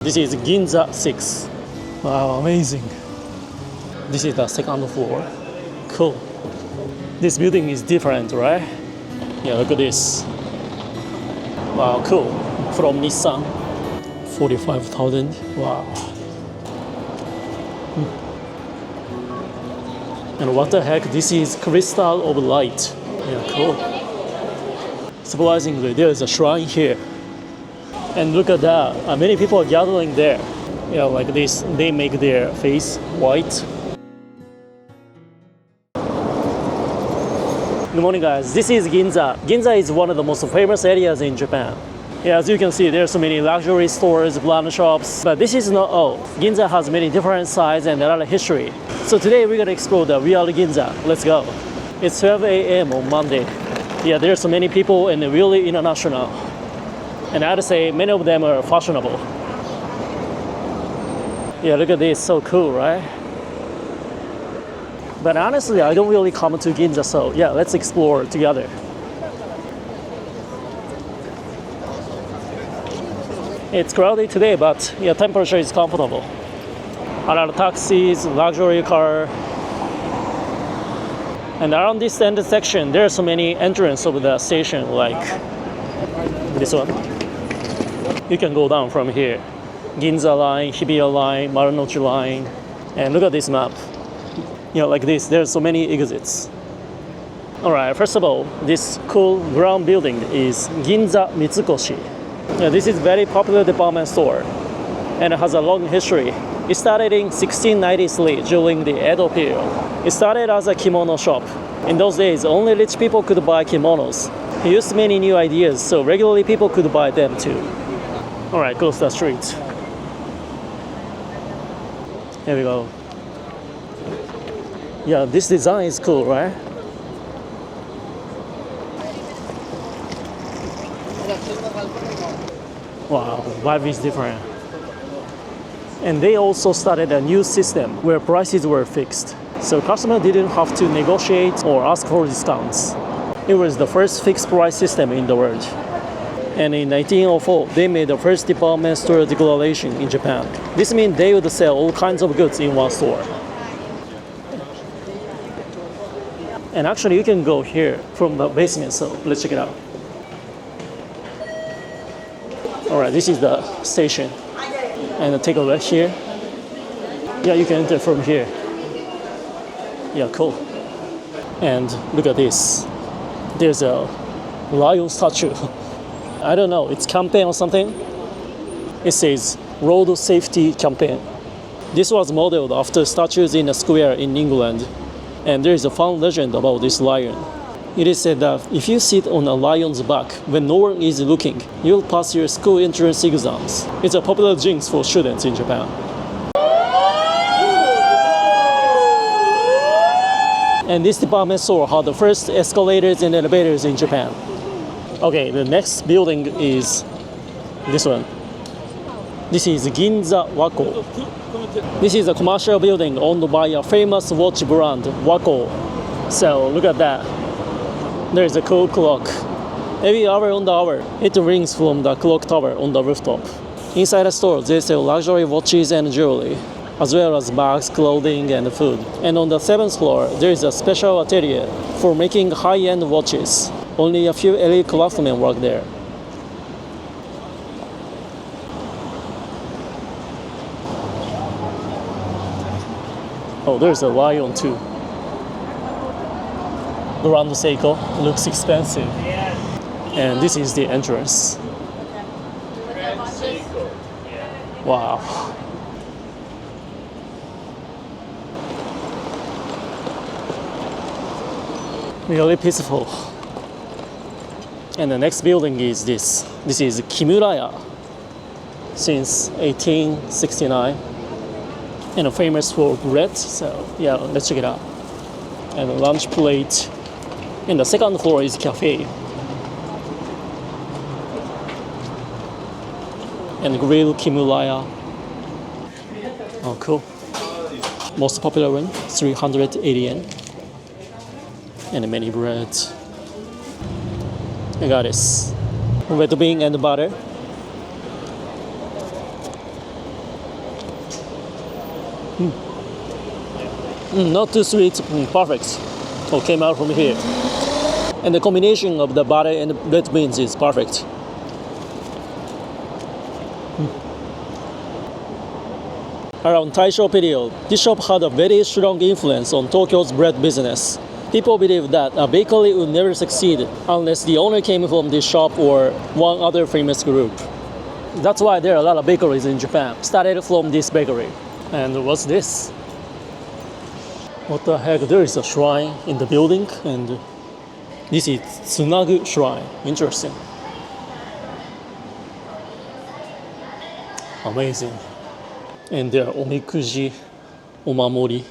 This is Ginza 6. Wow, amazing. This is the second floor. Cool. This building is different, right? Yeah, look at this. Wow, cool. From Nissan. 45,000. Wow. And what the heck? This is crystal of light. Yeah, cool. Surprisingly, there is a shrine here. And look at that. Many people are gathering there. Yeah, like this. They make their face white. Good morning, guys. This is Ginza. Ginza is one of the most famous areas in Japan. Yeah, as you can see, there's so many luxury stores, brand shops. But this is not all. Ginza has many different sizes and a lot of history. So today we're gonna explore the real Ginza. Let's go. It's 12 a.m. on Monday. Yeah, there's so many people and really international. And I have to say, many of them are fashionable. Yeah, look at this, so cool, right? But honestly, I don't really come to Ginza, so yeah, let's explore together. It's crowded today, but yeah, temperature is comfortable. A lot of taxis, luxury car. And around this end section, there are so many entrances of the station, like this one. You can go down from here. Ginza line, Hibiya line, Marunouchi line. And look at this map. You know, like this, there's so many exits. Alright, first of all, this cool brown building is Ginza Mitsukoshi. Yeah, this is very popular department store and it has a long history. It started in 1693 during the Edo period. It started as a kimono shop. In those days, only rich people could buy kimonos. He used many new ideas, so regularly people could buy them too. Alright, close the street. Here we go. Yeah, this design is cool, right? Wow, vibe is different. And they also started a new system where prices were fixed. So customers didn't have to negotiate or ask for discounts. It was the first fixed price system in the world. And in 1904, they made the first department store declaration in Japan. This means they would sell all kinds of goods in one store. And actually, you can go here from the basement, so let's check it out. Alright, this is the station. And take a look here. Yeah, you can enter from here. Yeah, cool. And look at this. There's a lion statue. I don't know, it's campaign or something. It says Road Safety Campaign. This was modeled after statues in a square in England. And there is a fun legend about this lion. It is said that if you sit on a lion's back when no one is looking, you'll pass your school entrance exams. It's a popular jinx for students in Japan. And this department store had the first escalators and elevators in Japan. Okay, the next building is this one. This is Ginza Wako. This is a commercial building owned by a famous watch brand, Wako. So look at that. There is a cool clock. Every hour on the hour, it rings from the clock tower on the rooftop. Inside the store, they sell luxury watches and jewelry, as well as bags, clothing, and food. And on the 7th floor, there is a special atelier for making high-end watches. Only a few elite craftsmen work there. Oh, there's a lion too. Grand Seiko looks expensive. And this is the entrance. Wow. Really peaceful. And the next building is this. This is Kimuraya since 1869. And famous for bread, so yeah, let's check it out. And a lunch plate. And the second floor is cafe. And grill Kimuraya. Oh, cool. Most popular one, 380 yen. And many breads. I got this. Red bean and butter. Not too sweet, perfect. Oh, came out from here. And the combination of the butter and red beans is perfect. Around Taisho period, this shop had a very strong influence on Tokyo's bread business. People believe that a bakery would never succeed unless the owner came from this shop or one other famous group. That's why there are a lot of bakeries in Japan, started from this bakery. And what's this? What the heck? There is a shrine in the building, and this is Tsunagu Shrine. Interesting. Amazing. And there are omikuji, omamori.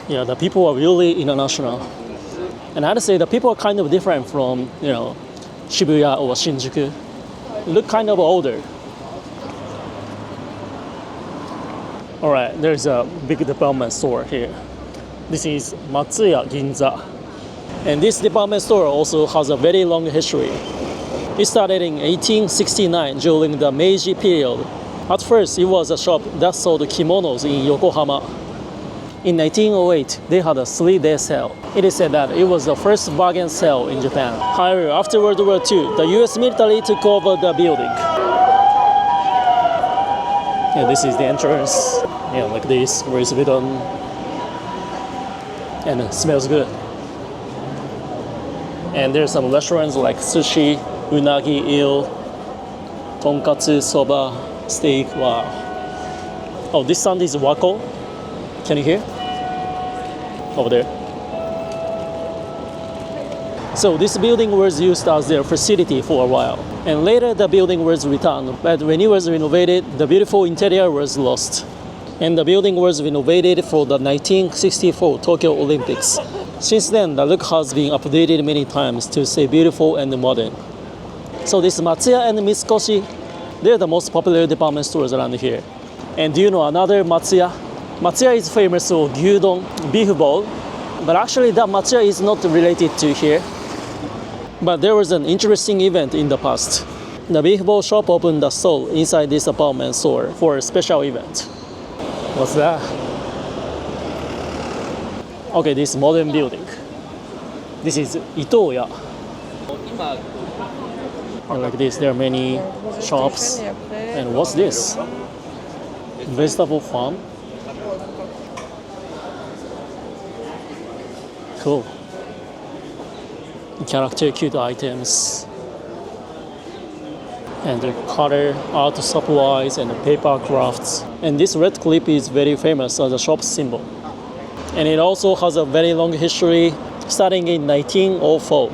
Yeah, the people are really international. And I had to say the people are kind of different from, Shibuya or Shinjuku. Look kind of older. All right, there's a big department store here. This is Matsuya Ginza. And this department store also has a very long history. It started in 1869 during the Meiji period. At first, it was a shop that sold kimonos in Yokohama. In 1908, they had a 3-day sale. It is said that it was the first bargain sale in Japan. However, after World War II, the US military took over the building. Yeah, this is the entrance. Yeah, like this, Louis Vuitton. And it smells good. And there's some restaurants like sushi, unagi, eel, tonkatsu, soba, steak. Wow. Oh, this sound is wako. Can you hear? Over there. So this building was used as their facility for a while. And later the building was returned. But when it was renovated, the beautiful interior was lost. And the building was renovated for the 1964 Tokyo Olympics. Since then, the look has been updated many times to stay beautiful and modern. So this Matsuya and Mitsukoshi, they're the most popular department stores around here. And do you know another Matsuya? Matsuya is famous for gyudon, beef bowl, but actually that Matsuya is not related to here. But there was an interesting event in the past. The beef bowl shop opened a stall inside this apartment store for a special event. What's that? Okay, this modern building. This is Itoya. And like this, there are many shops. And what's this? Vegetable farm. Cool. Character cute items. And the color, art supplies, and paper crafts. And this red clip is very famous as a shop symbol. And it also has a very long history, starting in 1904.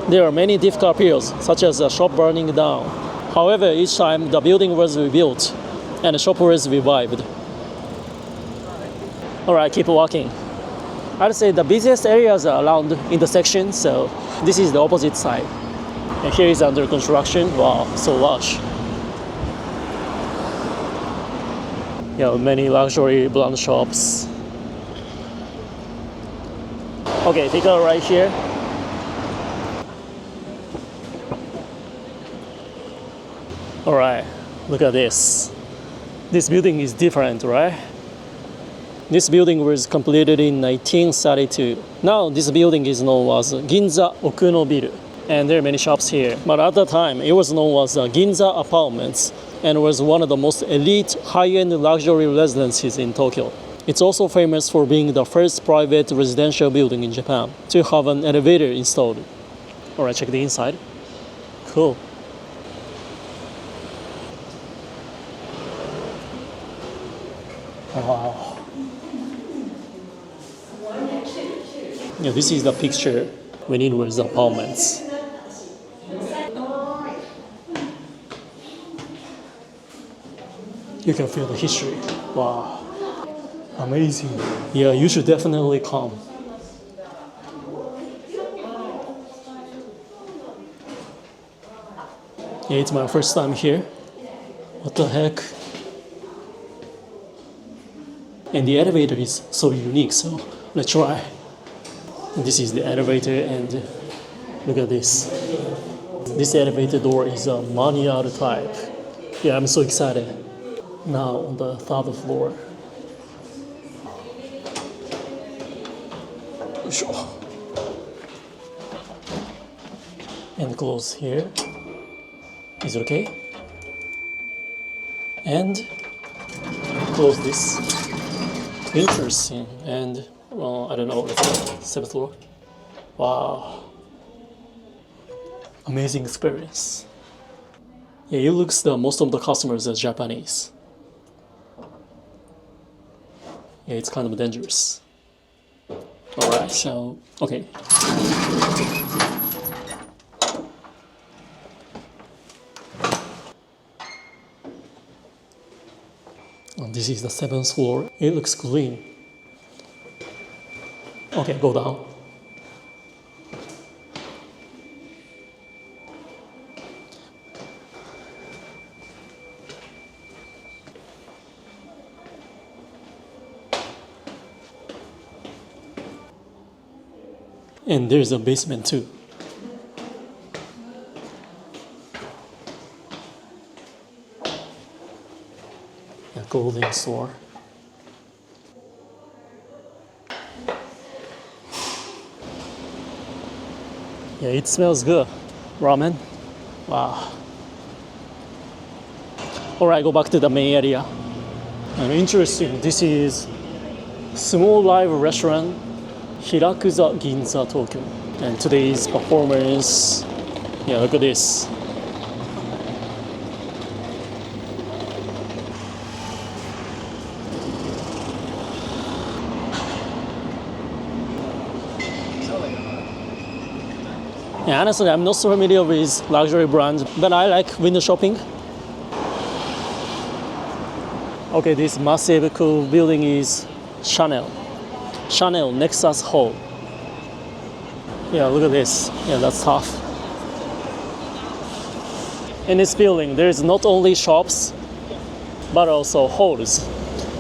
There are many difficult periods, such as the shop burning down. However, each time the building was rebuilt and the shop was revived. Alright, keep walking. I'd say the busiest areas are around intersection, so this is the opposite side. And here is under construction. Wow, so lush. Yeah, many luxury brand shops. Okay, take a right here. Alright, look at this. This building is different, right? This building was completed in 1932. Now this building is known as Ginza Okuno Biru. And there are many shops here. But at the time, it was known as Ginza Apartments and was one of the most elite high-end luxury residences in Tokyo. It's also famous for being the first private residential building in Japan to have an elevator installed. Alright, check the inside. Cool. Wow. Yeah, this is the picture when it was apartments. You can feel the history. Wow. Amazing. Yeah, you should definitely come. Yeah, it's my first time here. What the heck? And the elevator is so unique, so let's try. This is the elevator, and look at this. This elevator door is a manual type. Yeah, I'm so excited. Now on the third floor. And close here. Is it okay? And close this. Interesting. And I don't know. Let's go. 7th floor. Wow. Amazing experience. Yeah, it looks that most of the customers are Japanese. Yeah, it's kind of dangerous. Alright, so, okay. And this is the 7th floor. It looks clean. Okay, go down. And there's a basement too. A clothing store. Yeah, it smells good. Ramen. Wow. Alright, go back to the main area. And interesting, this is small live restaurant Kabuki-za Ginza, Tokyo. And today's performance, yeah, look at this. Yeah, honestly, I'm not so familiar with luxury brands, but I like window shopping. Okay, this massive cool building is Chanel Nexus Hall. Yeah, look at this. Yeah, that's tough. In this building, there is not only shops, but also halls.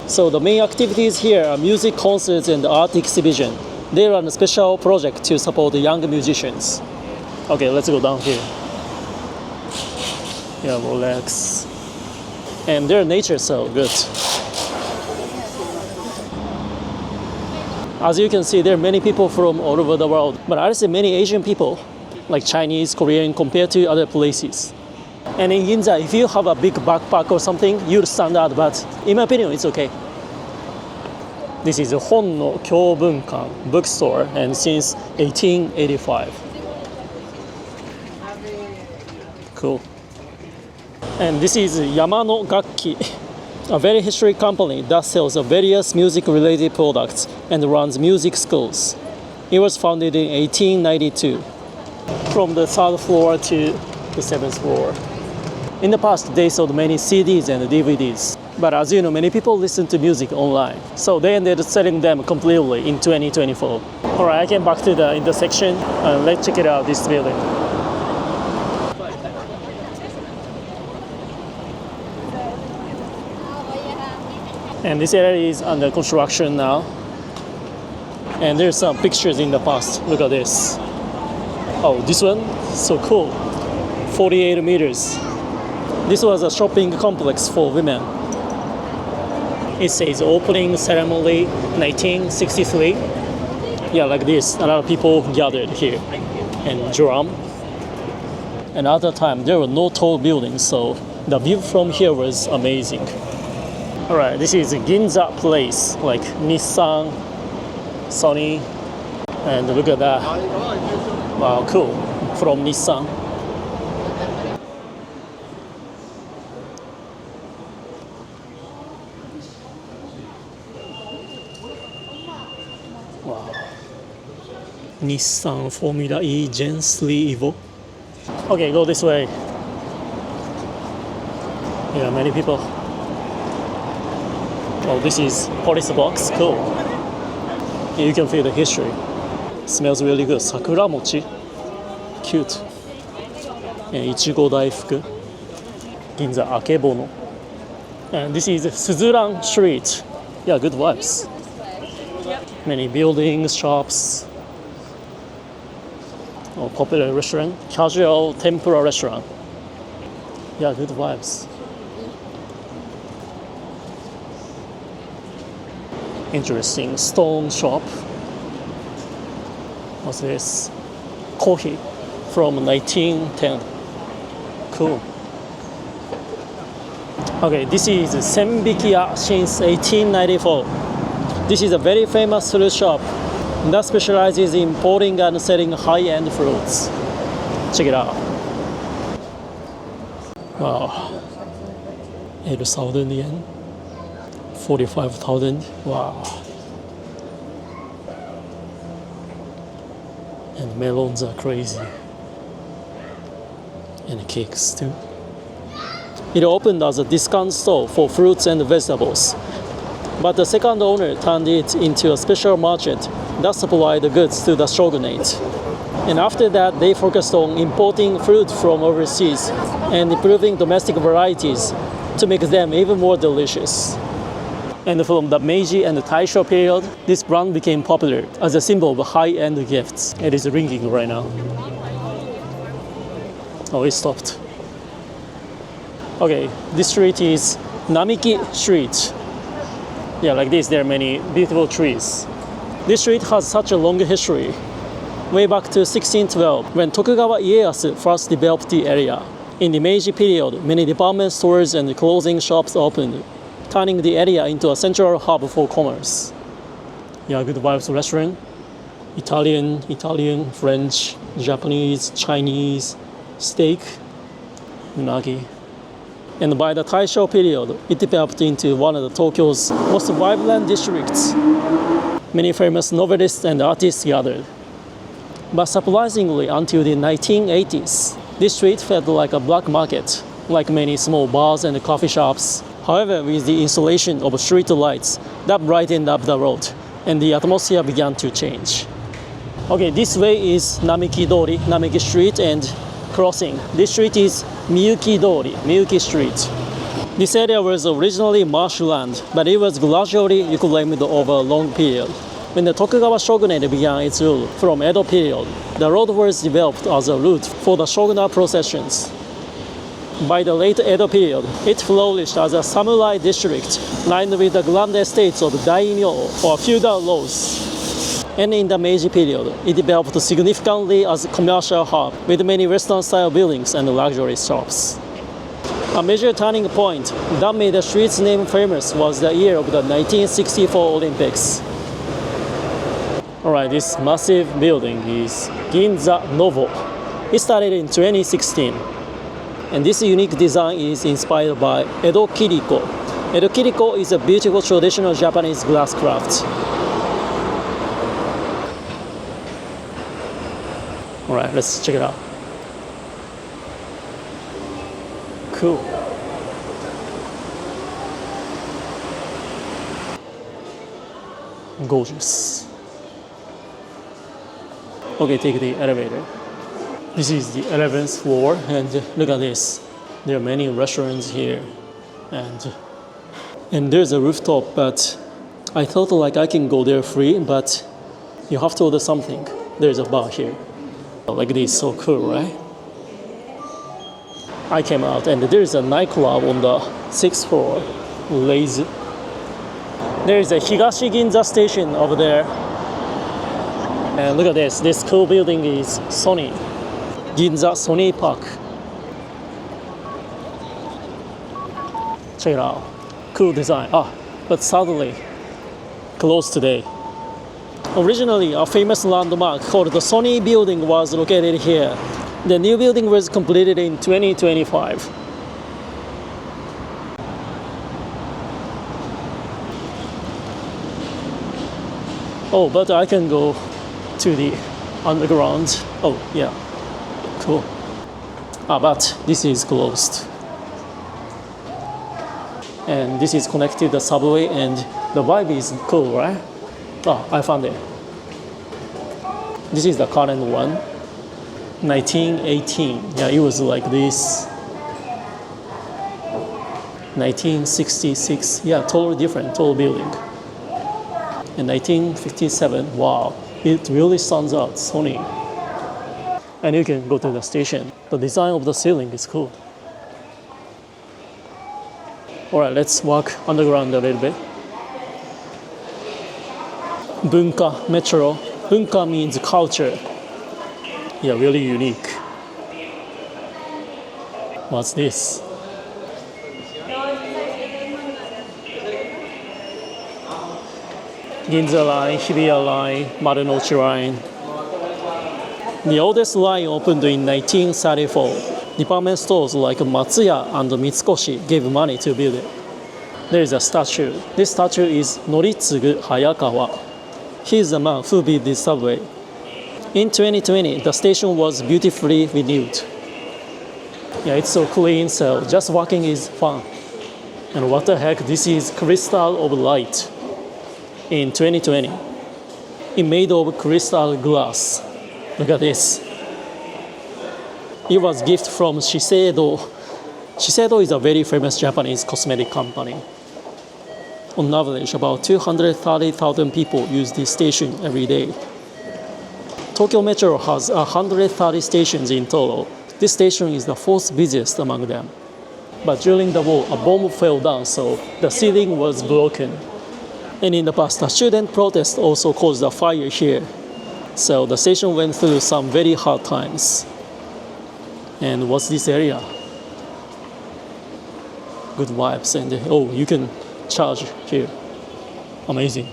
So the main activities here are music concerts and art exhibition. They run a special project to support the young musicians. Okay, let's go down here. Yeah, relax. And their nature is so good. As you can see, there are many people from all over the world, but I see many Asian people, like Chinese, Korean, compared to other places. And in Ginza, if you have a big backpack or something, you'll stand out, but in my opinion, it's okay. This is a Hon no Kyobunkan bookstore, and since 1885. Cool. And this is Yamano Gakki, a very historic company that sells various music-related products and runs music schools. It was founded in 1892. From the 3rd floor to the 7th floor. In the past, they sold many CDs and DVDs. But as you know, many people listen to music online. So they ended up selling them completely in 2024. Alright, I came back to the intersection. Let's check it out, this building. And this area is under construction now. And there's some pictures in the past. Look at this. Oh, this one? So cool. 48 meters. This was a shopping complex for women. It says opening ceremony 1963. Yeah, like this. A lot of people gathered here. And drum. And at that time, there were no tall buildings, so the view from here was amazing. Alright, this is Ginza Place, like Nissan, Sony, and look at that. Wow, cool. From Nissan. Wow. Nissan Formula E Gen 3 Evo. Okay, go this way. Yeah, many people. Oh, this is police box. Cool. You can feel the history. Smells really good. Sakura mochi. Cute. And Ichigo Daifuku. Ginza Akebono. And this is Suzuran Street. Yeah, good vibes. Many buildings, shops. Oh, popular restaurant. Casual tempura restaurant. Yeah, good vibes. Interesting stone shop. What's this? Coffee from 1910. Cool. Okay, this is Senbikiya since 1894. This is a very famous fruit shop that specializes in importing and selling high-end fruits. Check it out. Wow. 8,000 yen. 45,000. Wow. And melons are crazy. And cakes too. It opened as a discount store for fruits and vegetables. But the second owner turned it into a special market that supplied the goods to the shogunate. And after that, they focused on importing fruit from overseas and improving domestic varieties to make them even more delicious. And from the Meiji and the Taisho period, this brand became popular as a symbol of high-end gifts. It is ringing right now. Oh, it stopped. Okay, this street is Namiki Street. Yeah, like this, there are many beautiful trees. This street has such a long history. Way back to 1612, when Tokugawa Ieyasu first developed the area. In the Meiji period, many department stores and clothing shops opened, turning the area into a central hub for commerce. Yeah, good vibes restaurant. Italian, French, Japanese, Chinese, steak, unagi. And by the Taisho period, it developed into one of the Tokyo's most vibrant districts. Many famous novelists and artists gathered. But surprisingly, until the 1980s, this street felt like a black market, like many small bars and coffee shops. However, with the installation of street lights, that brightened up the road, and the atmosphere began to change. Okay, this way is Namiki Dori, Namiki Street, and crossing. This street is Miyuki Dori, Miyuki Street. This area was originally marshland, but it was gradually reclaimed over a long period. When the Tokugawa shogunate began its rule from Edo period, the road was developed as a route for the shogunate processions. By the late Edo period, it flourished as a samurai district lined with the grand estates of daimyo or feudal lords. And in the Meiji period, it developed significantly as a commercial hub with many Western-style buildings and luxury shops. A major turning point that made the street's name famous was the year of the 1964 Olympics. Alright, this massive building is Ginza Novo. It started in 2016. And this unique design is inspired by Edo Kiriko. Edo Kiriko is a beautiful traditional Japanese glass craft. Alright, let's check it out. Cool. Gorgeous. Okay, take the elevator. This is the 11th floor, and look at this. There are many restaurants here, and there's a rooftop, but I thought like I can go there free, but you have to order something. There's a bar here. Like this, so cool, right? I came out, and there's a nightclub on the 6th floor. Lazy. There is a Higashi Ginza station over there. And look at this. This cool building is Sony. Ginza Sony Park. Check it out. Cool design. But sadly, closed today. Originally, a famous landmark called the Sony building was located here. The new building was completed in 2025. Oh, but I can go to the underground. Oh, yeah. Cool. But this is closed. And this is connected to the subway, and the vibe is cool, right? I found it. This is the current one. 1918. Yeah, it was like this. 1966. Yeah, totally different, tall building. In 1957, wow, it really stands out, Sony. And you can go to the station. The design of the ceiling is cool. Alright, let's walk underground a little bit. Bunka metro. Bunka means culture. Yeah, really unique. What's this? Ginza line, Hibiya line, Marunouchi line. The oldest line opened in 1934. Department stores like Matsuya and Mitsukoshi gave money to build it. There is a statue. This statue is Noritsugu Hayakawa. He is the man who built this subway. In 2020, the station was beautifully renewed. Yeah, it's so clean, so just walking is fun. And what the heck, this is crystal of light. In 2020, it made of crystal glass. Look at this. It was a gift from Shiseido. Shiseido is a very famous Japanese cosmetic company. On average, about 230,000 people use this station every day. Tokyo Metro has 130 stations in total. This station is the fourth busiest among them. But during the war, a bomb fell down, so the ceiling was broken. And in the past, a student protest also caused a fire here. So the station went through some very hard times. And what's this area? Good vibes. And oh, you can charge here. Amazing.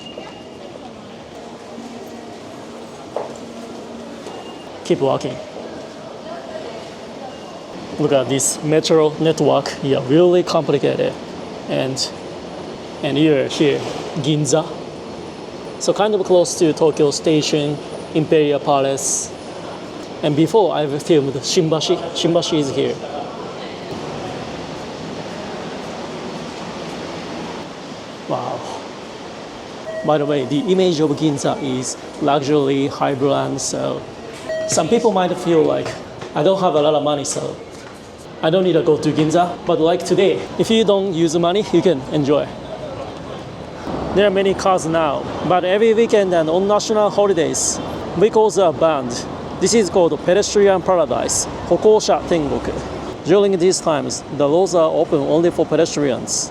Keep walking. Look at this metro network. Yeah, really complicated. And you're here, Ginza. So kind of close to Tokyo Station, Imperial Palace. And before I've filmed Shimbashi. Shimbashi is here. Wow. By the way, the image of Ginza is luxury, high brand, so some people might feel like I don't have a lot of money, so I don't need to go to Ginza. But like today, if you don't use money, you can enjoy. There are many cars now, but every weekend and on national holidays, vehicles are banned. This is called Pedestrian Paradise, Hokosha Tengoku. During these times, the roads are open only for pedestrians.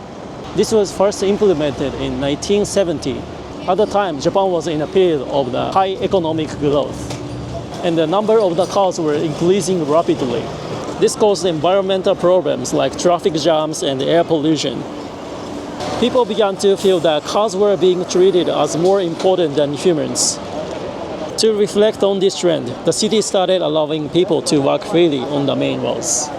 This was first implemented in 1970. At the time, Japan was in a period of the high economic growth, and the number of the cars were increasing rapidly. This caused environmental problems like traffic jams and air pollution. People began to feel that cars were being treated as more important than humans. To reflect on this trend, the city started allowing people to walk freely on the main roads.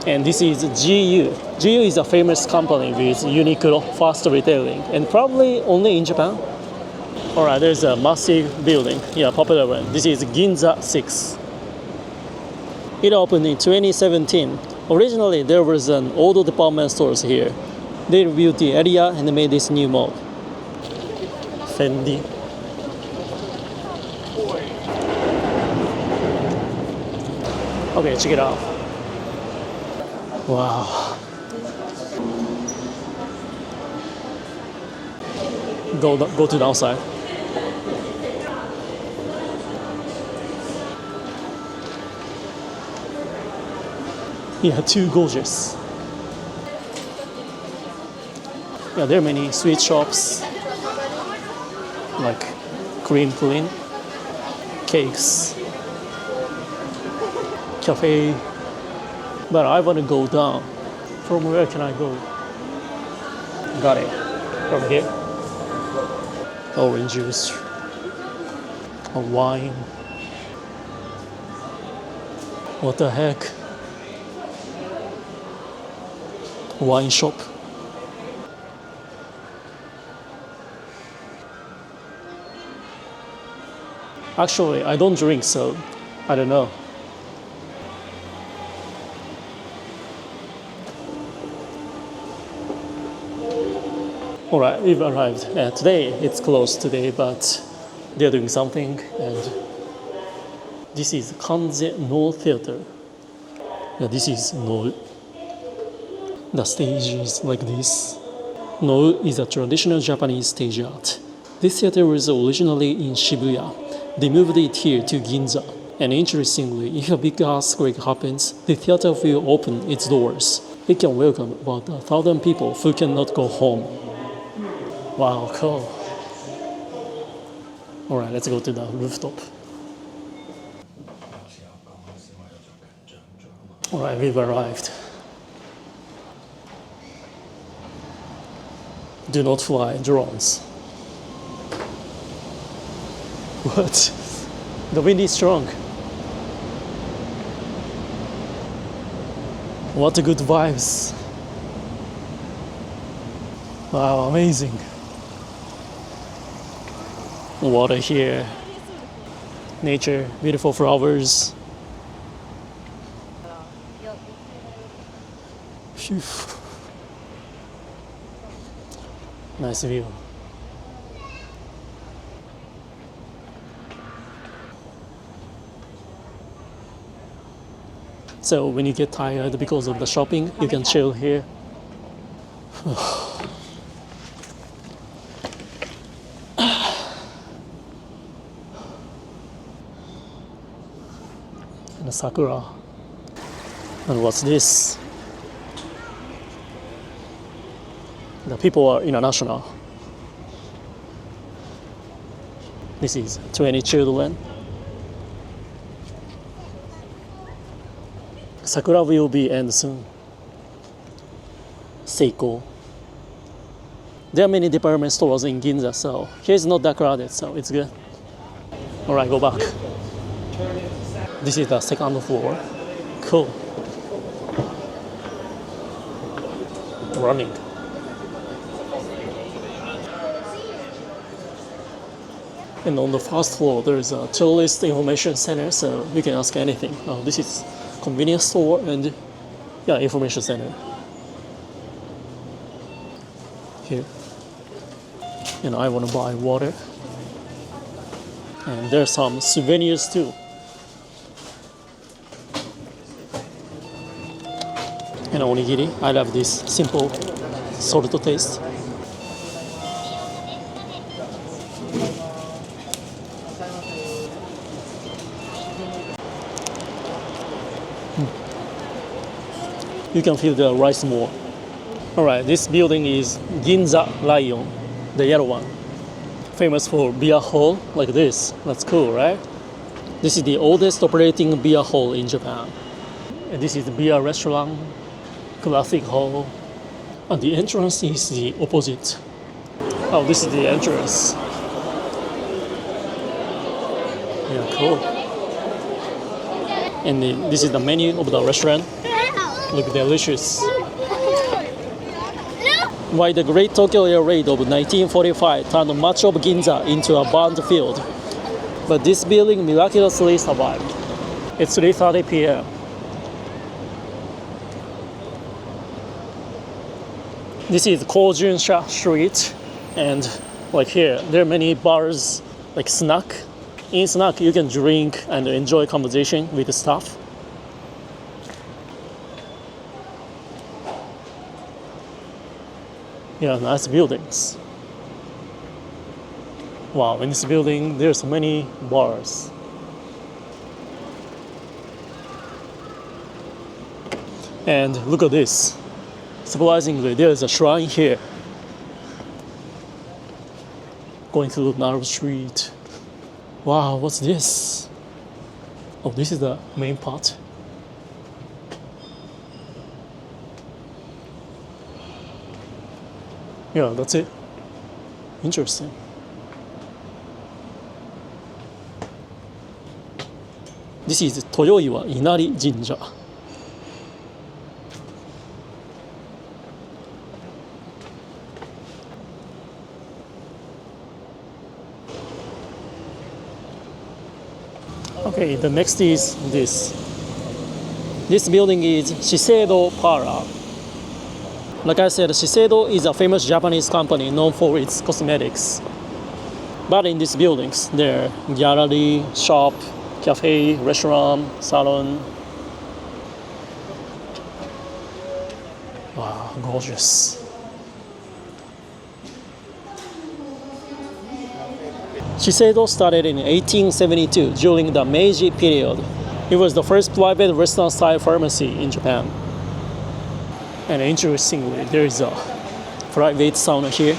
And this is GU. GU is a famous company with Uniqlo fast retailing, and probably only in Japan. Alright, there's a massive building. Yeah, popular one. This is Ginza 6. It opened in 2017. Originally, there was an old department stores here. They rebuilt the area and made this new mall. Fendi. Okay, check it out. Wow. Go to the outside. Yeah, too gorgeous. Yeah, there are many sweet shops, like cream pudding, cakes, cafe. But I want to go down. From where can I go? Got it. From here. Orange juice. A wine. What the heck? Wine shop. Actually, I don't drink, so I don't know. Alright, we've arrived. Today, it's closed today, but they're doing something. And this is Kanze No Theater. Yeah, this is No. The stage is like this. No is a traditional Japanese stage art. This theater was originally in Shibuya. They moved it here to Ginza. And interestingly, if a big earthquake happens, the theater will open its doors. It can welcome about 1,000 people who cannot go home. Wow, cool. Alright, let's go to the rooftop. Alright, we've arrived. Do not fly drones. What? The wind is strong. What a good vibes. Wow, amazing. Water here. Nature, beautiful flowers. Phew. Nice view. So when you get tired because of the shopping, you can chill here. And the sakura. And what's this? The people are international. This is 20 children. Sakura will be end soon. Seiko. There are many department stores in Ginza, so here's not that crowded, so it's good. Alright, go back. This is the second floor. Cool. Running. And on the first floor, there is a tourist information center, so you can ask anything. Oh, this is convenience store and yeah, information center. Here. And I want to buy water. And there's some souvenirs too. And onigiri, I love this simple salt taste. You can feel the rice more. Alright, this building is Ginza Lion, the yellow one. Famous for beer hall like this. That's cool, right? This is the oldest operating beer hall in Japan. And this is the beer restaurant, classic hall. And the entrance is the opposite. Oh, this is the entrance. Yeah, cool. And this is the menu of the restaurant. Look delicious. Why the Great Tokyo Air Raid of 1945 turned much of Ginza into a burned field. But this building miraculously survived. It's 3:30 p.m. This is Kojunsha Street, and like here, there are many bars, like snack. In snack, you can drink and enjoy conversation with the staff. Yeah, nice buildings. Wow, in this building, there's many bars. And look at this. Surprisingly, there's a shrine here. Going through narrow street. Wow, what's this? Oh, this is the main part. Yeah, that's it. Interesting. This is Itoya Inari Jinja. Okay, the next is this. This building is Shiseido Parlor. Like I said, Shiseido is a famous Japanese company known for its cosmetics. But in these buildings, there are gallery, shop, cafe, restaurant, salon. Wow, gorgeous. Shiseido started in 1872 during the Meiji period. It was the first private Western-style pharmacy in Japan. And interestingly, there is a private sauna here.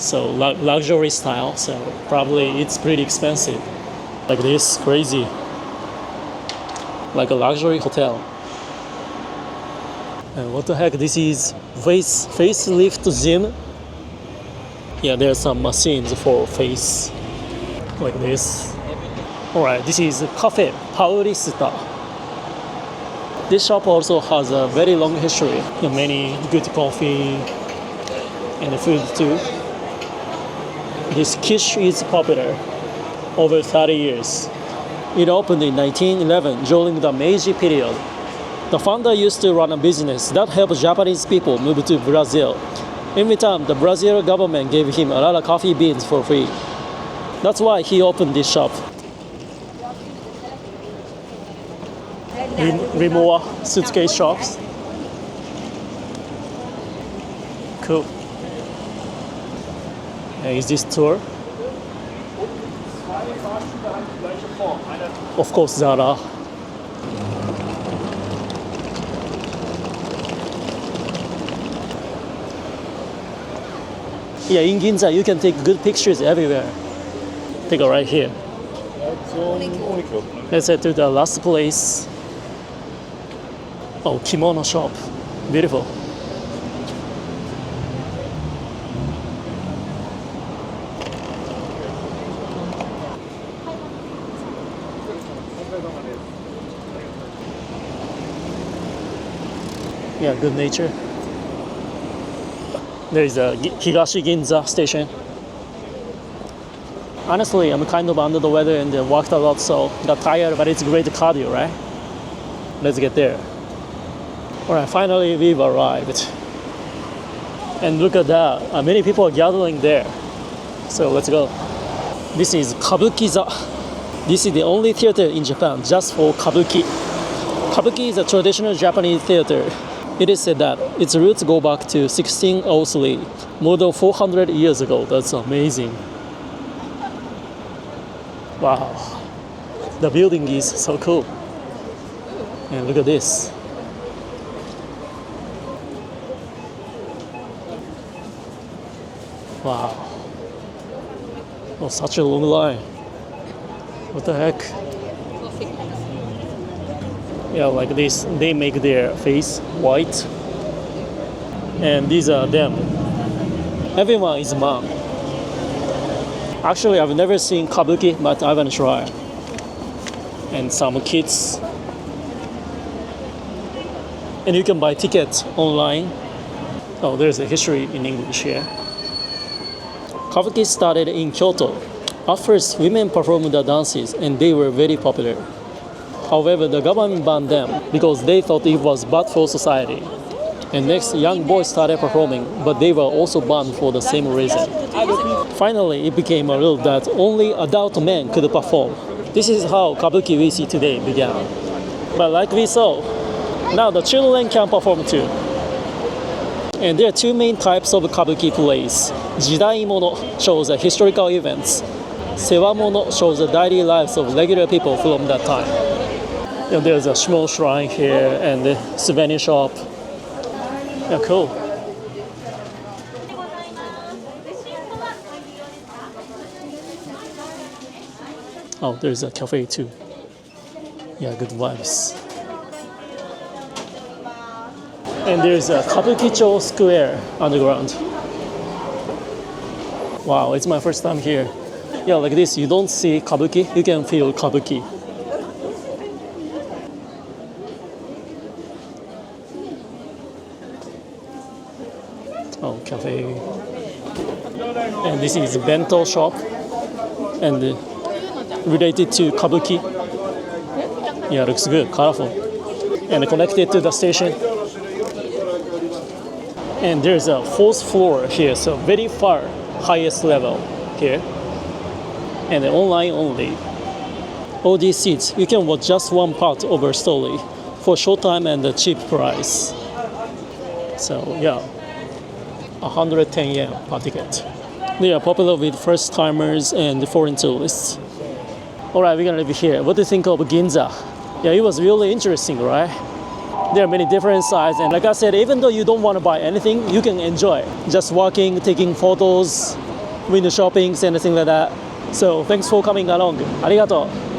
So luxury style, so probably it's pretty expensive. Like this, crazy. Like a luxury hotel. And what the heck, this is facelift gym. Yeah, there's some machines for face, like this. Alright, this is Cafe Paulista. This shop also has a very long history. Many good coffee and food too. This quiche is popular over 30 years. It opened in 1911 during the Meiji period. The founder used to run a business that helped Japanese people move to Brazil. In return, the Brazil government gave him a lot of coffee beans for free. That's why he opened this shop. More suitcase shops. Cool. Is this tour? Of course, Zara. Yeah, in Ginza, you can take good pictures everywhere. Take it right here. Let's head to the last place. Oh, kimono shop. Beautiful. Yeah, good nature. There is a Higashi Ginza station. Honestly, I'm kind of under the weather and walked a lot, so got tired, but it's great cardio, right? Let's get there. Alright, finally we've arrived. And look at that, many people are gathering there. So let's go. This is Kabuki-za. This is the only theater in Japan just for Kabuki. Kabuki is a traditional Japanese theater. It is said that its roots go back to 1603, more than 400 years ago. That's amazing. Wow. The building is so cool. And look at this. Wow. Oh, such a long line. What the heck? Yeah, like this, they make their face white. And these are them. Everyone is man. Actually, I've never seen Kabuki, but I want to try. And some kids. And you can buy tickets online. Oh, there's a history in English here. Kabuki started in Kyoto. At first, women performed the dances and they were very popular. However, the government banned them because they thought it was bad for society. And next, young boys started performing, but they were also banned for the same reason. Finally, it became a rule that only adult men could perform. This is how Kabuki we see today began. But like we saw, now the children can perform too. And there are two main types of Kabuki plays. Jidai-mono shows the historical events. Sewa-mono shows the daily lives of regular people from that time. And there's a small shrine here and a souvenir shop. Yeah, cool. Oh, there's a cafe too. Yeah, good vibes. And there's a Kabukicho Square underground. Wow, it's my first time here. Yeah, like this, you don't see Kabuki, you can feel Kabuki. Oh, cafe. And this is a bento shop and related to Kabuki. Yeah, looks good, colorful. And connected to the station. And there's a fourth floor here, so very far, highest level here. And online only. All these seats, you can watch just one part of our story for short time and a cheap price. So yeah, 110 yen per ticket. They are popular with first timers and foreign tourists. Alright, we're gonna leave here. What do you think of Ginza? Yeah, it was really interesting, right? There are many different sizes, and like I said, even though you don't want to buy anything, you can enjoy just walking, taking photos, window shoppings and things like that. So thanks for coming along. ありがとう。